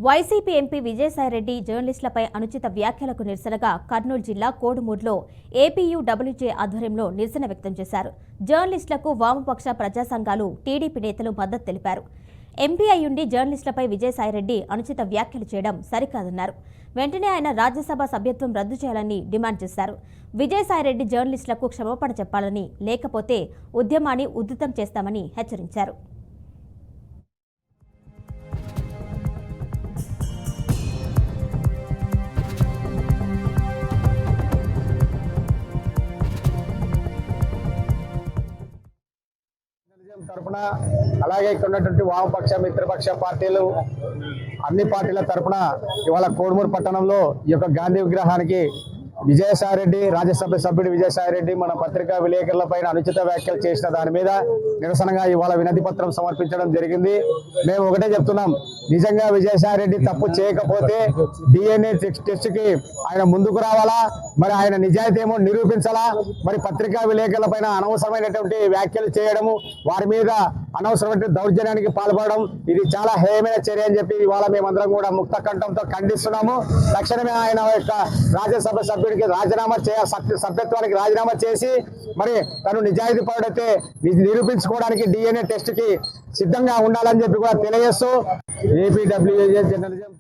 YCP MP Vijayasai Reddy జర్నలిస్టులపై అనుచిత వ్యాఖ్యలకు నిరసనగా కర్నూలు జిల్లా కోడుమూరులో ఏపీయూడబ్ల్యూజే ఆధ్వర్యంలో నిరసన వ్యక్తం చేశారు. జర్నలిస్టులకు వామపక్ష ప్రజా సంఘాలు, టీడీపీ నేతలు మద్దతు తెలిపారు. ఎంపీ అయ్యుండి జర్నలిస్టులపై విజయసాయిరెడ్డి అనుచిత వ్యాఖ్యలు చేయడం సరికాదన్నారు. వెంటనే ఆయన రాజ్యసభ సభ్యత్వం రద్దు చేయాలని డిమాండ్ చేశారు. విజయసాయిరెడ్డి జర్నలిస్టులకు క్షమాపణ చెప్పాలని, లేకపోతే ఉద్యమాన్ని ఉధృతం చేస్తామని హెచ్చరించారు. తరపున అలాగే ఇక్కడ ఉన్నటువంటి వామపక్ష మిత్రపక్ష పార్టీలు అన్ని పార్టీల తరపున ఇవాళ కోడుమూరు పట్టణంలో ఈ యొక్క గాంధీ విగ్రహానికి విజయసాయిరెడ్డి, రాజ్యసభ సభ్యుడు విజయసాయిరెడ్డి మన పత్రికా విలేకరులపైన అనుచిత వ్యాఖ్యలు చేసిన దాని మీద నిరసనగా ఇవాళ వినతి పత్రం సమర్పించడం జరిగింది. మేము ఒకటే చెప్తున్నాం, నిజంగా విజయసాయిరెడ్డి తప్పు చేయకపోతే DNA టెస్ట్ కి ఆయన ముందుకు రావాలా, మరి ఆయన నిజాయితీ ఏమో నిరూపించాలా. మరి పత్రికా విలేకరులపైన అనవసరమైనటువంటి వ్యాఖ్యలు చేయడము, వారి మీద అనవసరమైన దౌర్జన్యానికి పాల్పడడం ఇది చాలా హేయమైన చర్య అని చెప్పి ఇవాళ మేమందరం కూడా ముక్త కంఠంతో ఖండిస్తున్నాము. తక్షణమే ఆయన యొక్క రాజ్యసభ సభ్యుడికి రాజీనామా సభ్యత్వానికి రాజీనామా చేసి మరి తను నిజాయితీ పరుడైతే నిరూపించుకోవడానికి DNA టెస్ట్ కి సిద్ధంగా ఉండాలని చెప్పి కూడా తెలియజేస్తూ ఏపీడబ్ల్యూజే జర్నలిజం